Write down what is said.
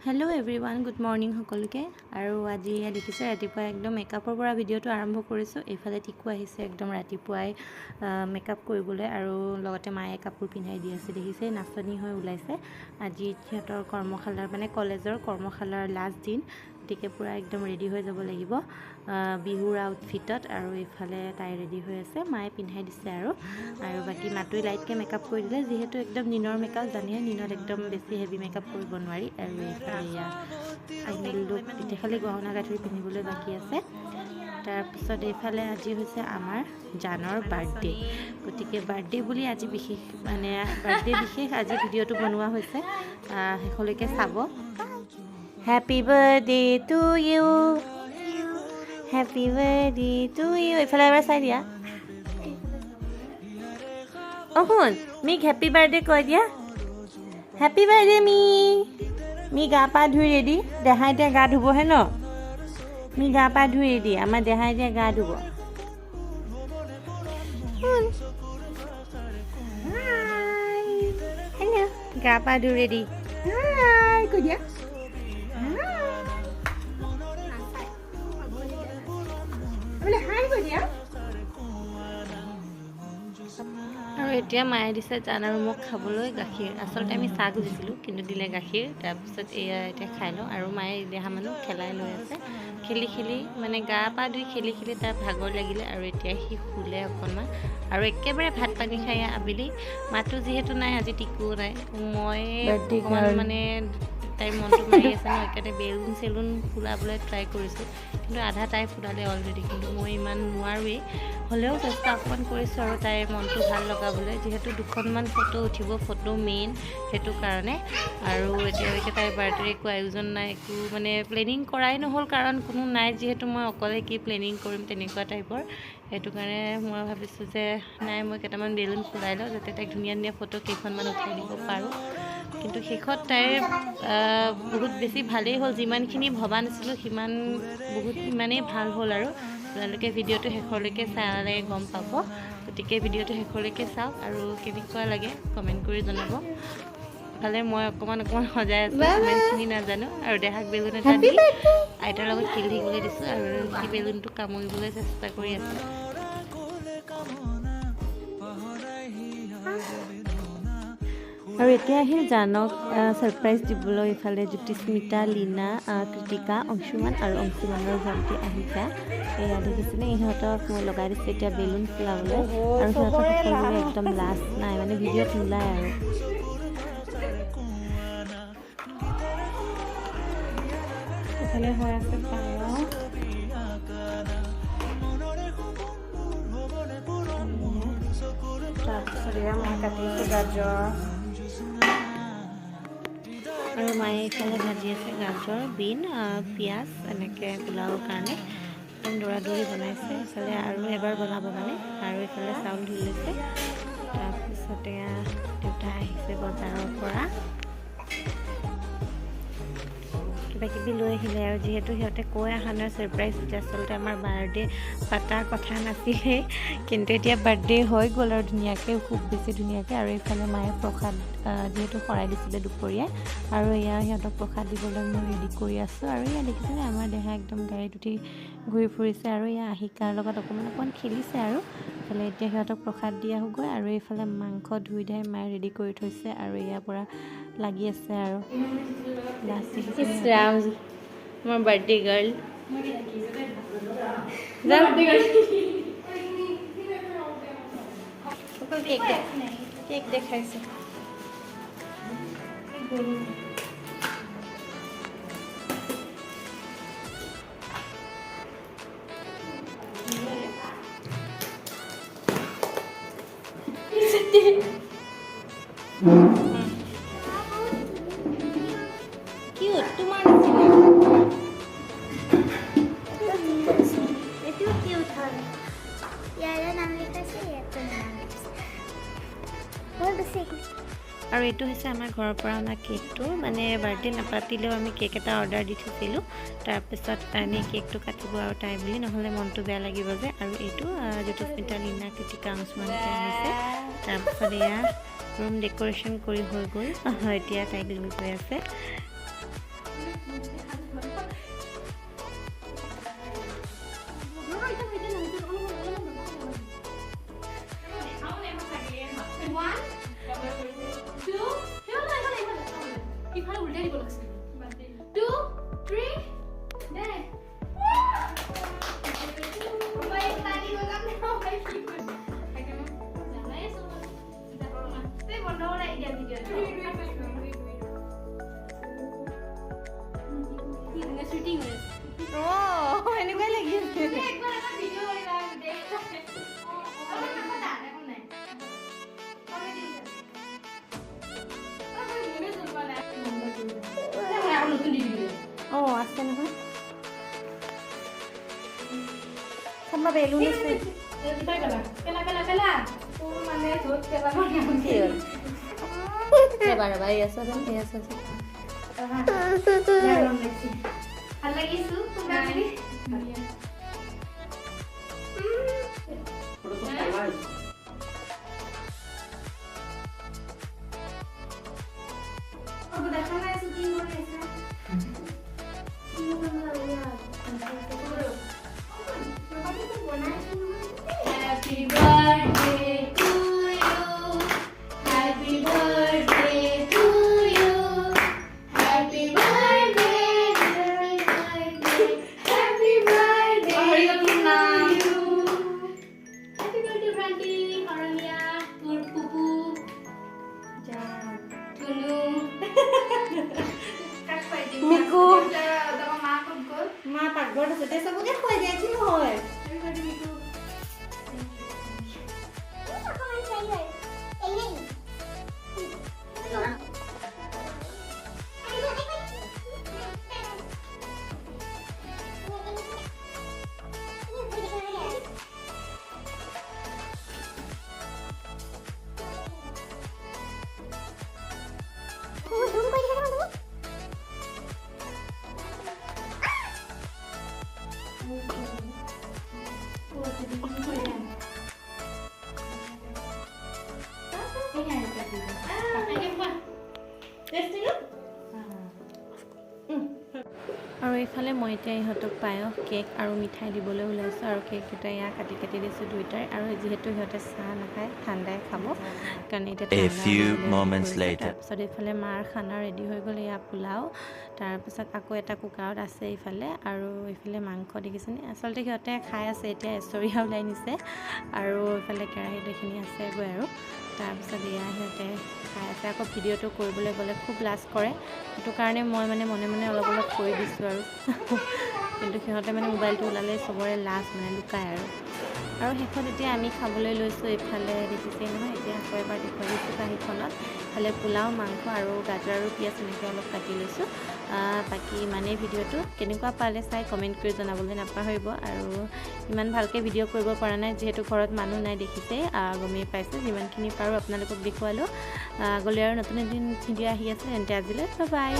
Hello everyone good morning सकलोके और आज देखिसे रातिपुवा एकदम मेकअपर पर भिडिओ आरम्भ करिसो एफाले टिकु आहिसे एकदम रातिपुवाई मेकअप करिबोले और लगते माये कापोर पिन्हाई दि आछे देखिसे नाचनी हय उलाइसे आज सिहतर कर्मशालार माने कलेजर कर्मशालार लास्ट दिन गतिके पूरा एकदम रेडी हो যাব লাগিব बिहुर आउटफिटत और इफाले ताई रेडी हो आछे माये पिन्हाई दिसे और बाकी मातुई लाइटके मेकअप कर दिले जेहेतु एकदम दिनर मेकअप जानिए दिनत एकदम बेसि हेवी मेकअप करिब नोवारी और इफाले आइमेल लुक इते खाली गहना गाठरी पिन्हिबोले बाकी आछे तार पिছত एफाले আজি হৈছে আমাৰ জানৰ বাৰ্থডে গতিকে বাৰ্থডে বুলি আজি বিশেষ মানে বাৰ্থডে বিশেষ আজি ভিডিওটো বনোৱা হৈছে হেকলৈকে চাব happy birthday to you happy birthday to you এফালে এবাৰ চাই দিয়া শুন মিক হ্যাপি বাৰ্থডে কৈ দিয়া হ্যাপি বাৰ্থডে মি গা পা ধুই ৰেডি দেহাই এতিয়া গা ধুবহে ন मी गा पा धुई दी आमा देहाई दिया गा धुब हेलो गा पा धुई रेडी हाय को दिया बोले हाय को दिया और एतिया माये दिसे जान और मक खाবলৈ गाखीर आसलते आमी চাহ খুজিছিলো কিন্তু দিলে গাখীৰ তাৰ পিছত এয়া এতিয়া খাই লো আৰু মায়ে দেহা মানুহ খেলাই লৈ আছে খেলি খেলি মানে গা পা ধুই খেলি খেলি তাৰ ভাগৰ লাগিলে আৰু এতিয়া হি খুলে অকণমান আৰু একেবাৰে ভাত পানী খাই আবেলি মাতো যেহেতু নাই আজি টিকু নাই মই অকণমান মানে তাই মনটো মাৰি আছে ন একেতে বেলুন সেলুন ফুলাবলৈ ট্ৰাই কৰিছো কিন্তু আধা তাই ফুলালে অলৰেডি কিন্তু মই ইমান নোৱাৰোৱে হলেও চেষ্টা অকণ কৰিছো আৰু তাই মনটো ভাল লগাবলৈ যেহেতু দুখনমান ফটো উঠিব ফটো মেইন হেতু কাৰণে আৰু এতিয়ালৈকে তাই বাৰ্থডে একো আয়োজন নাই একো মানে প্লেনিং কৰাই নহল কাৰণ কোনো নাই যেহেতু মই অকলে কি প্লেনিং কৰিম তেনেকুৱা টাইপৰ হেতু কাৰণে মই ভাবিছো যে নাই মই কেইটামান বেলুন ফুলাই লওঁ যাতে তাই ধুনীয়া ধুনীয়া ফটো কেইখনমান উঠাই দিব পাৰো কিন্তু শেষত তাইৰ বহুত বেছি ভালেই হ'ল যিমানখিনি ভবা নাছিলো সিমান বহুত ইমানেই ভাল হ'ল আৰু আপোনালোকে ভিডিওটো শেষলৈকে চালে গম পাব গতিকে ভিডিওটো শেষলৈকে চাওক আৰু কেনেকুৱা লাগে কমেন্ট কৰি জনাব ভালে মই অকমান সজাই আছো ইমানখিনি নাজানো আৰু দেহাক বেলুন এটা দি আইতাৰ লগত খেলি থাকিবলৈ দিছো আৰু সি বেলুনটো কামুৰিবলৈ চেষ্টা কৰি আছে और এতিয়া আহিল জানক সাৰপ্ৰাইজ দিবলৈ ইফালে জ্যোতিস্মিতা লীনা কৃতিকা অংশুমান আৰু অংশুমানৰ ভণ্টি আহিছে এয়া দেখিছেনে ইহঁতক মই লগাই দিছে এতিয়া বেলুন ফুলাবলৈ আৰু সিহঁতক সকলোৰে একদম লাষ্ট নাই মানে ভিডিঅ'ত নোলায় আৰু ইফালে হৈ আছে তাৰপিছত এয়া মই কাটিছোঁ গাজৰ और माये इफाले भाजी आछे गाजर बीन पियाज एनेके पोलाओर कारणे एकदम दौरा दौरी बनाइছে इफाले और एबार बनाब माने और इफाले चाउल धुई लैছে তাৰপিছতে দেউতা আহিছে বজাৰৰ পৰা কিবা কিবি লৈ আহিলে আৰু যেহেতু সিহঁতে কৈ অহা নাই সাৰপ্ৰাইজ আচলতে আমাৰ বাৰ্থডে পাতাৰ কথা নাছিলে কিন্তু এতিয়া বাৰ্থডে হৈ গ'ল আৰু ধুনীয়াকৈ খুব বেছি ধুনীয়াকৈ আৰু এইফালে মায়ে প্ৰসাদ যেহেতু খৰাই দিছিলে দুপৰীয়া আৰু এয়া সিহঁতক প্ৰসাদ দিবলৈ মই ৰেডি কৰি আছোঁ আৰু এয়া দেখিছেনে আমাৰ দেহা একদম গাড়ীত উঠি ঘূৰি ফুৰিছে আৰু এয়া আহিকাৰ লগত অকণমান খেলিছে আৰু ইফালে এতিয়া সিহঁতক প্ৰসাদ দিয়া হ'বগৈ আৰু এইফালে মাংস ধুই ধাই মায়ে ৰেডি কৰি থৈছে আৰু ইয়াৰ পৰা লাগি আছে আৰু my birthday girl केक देखाइছে cute তোমাৰ এটিও কিউট হয় ইয়াৰ নাম লিখাছে ইয়াৰ নাম লিখাছে আৰু এইটো হৈছে আমাৰ ঘৰৰ পৰা অনা কেকটো মানে বাৰ্থডে নাপাতিলেও আমি কেক এটা অৰ্ডাৰ দি থৈছিলোঁ তাৰপিছত আমি কেকটো কাটিব আৰু তাই বুলি নহ'লে মনটো বেয়া লাগিব যে আৰু এইটো জ্যোতিস্মিতা লীনা কৃতিকা অংশুমানকে আহিছে তাৰপিছত এয়া ৰুম ডেকোৰেশ্যন কৰি হৈ গ'ল এতিয়া তাইক লৈ গৈ আছে এনেকুৱাই লাগি আছে আছে নহয় sama belum sih. Coba ya saja. Lagi su, kembali. Happy birthday to you. Happy birthday to you. Happy birthday, happy birthday to you. Happy birthday, Brandy, Orania, Tur Pupu, Tunu. Miku. Ma pagbor sa tesa mo kaya kaya din hoy. আৰু এইফালে মই এতিয়া ইহঁতক পায়স cake আৰু মিঠাই দিবলৈ ওলাইছোঁ আৰু কেককেইটা ইয়াক কাটি কাটি দিছোঁ দুইটাই আৰু যিহেতু সিহঁতে চাহ নাখায় ঠাণ্ডাই খাব কাৰণে এতিয়া তাৰপিছত এইফালে মাৰ খানা ৰেডি হৈ গ'ল এয়া পোলাও তাৰপিছত আকৌ এটা কুকাৰত আছে এইফালে আৰু এইফালে মাংস দেখিছেনে আচলতে সিহঁতে খাই আছে এতিয়া এচৰীয়া ওলাই নিছে আৰু এইফালে কেৰাহীত এইখিনি আছেগৈ আৰু তাৰপিছত এয়া সিহঁতে খাই আছে আকৌ ভিডিঅ'টো কৰিবলৈ গ'লে খুব লাজ কৰে সেইটো কাৰণে মই মানে মনে মনে অলপ অলপ কৰি দিছোঁ আৰু কিন্তু সিহঁতে মানে মোবাইলটো ওলালে চবৰে লাজ মানে লুকায় আৰু শেষত এতিয়া আমি খাবলৈ লৈছোঁ এইফালে দেখিছেই নহয় এতিয়া আকৌ এবাৰ দেখুৱাই দিছোঁ কাঁহীখনত ইফালে পোলাও মাংস আৰু গাজৰ আৰু পিঁয়াজ এনেকৈ অলপ কাটি লৈছোঁ বাকী ইমানেই ভিডিঅ'টো কেনেকুৱা পালে চাই কমেণ্ট কৰি জনাবলৈ নাপাহৰিব আৰু ইমান ভালকৈ ভিডিঅ' কৰিব পৰা নাই যিহেতু ঘৰত মানুহ নাই দেখিছেই গমেই পাইছে যিমানখিনি পাৰোঁ আপোনালোকক দেখুৱালোঁ আগলৈ আৰু নতুন এদিন ভিডিঅ' আহি আছে তেন্তে আজিলৈ বাই বাই।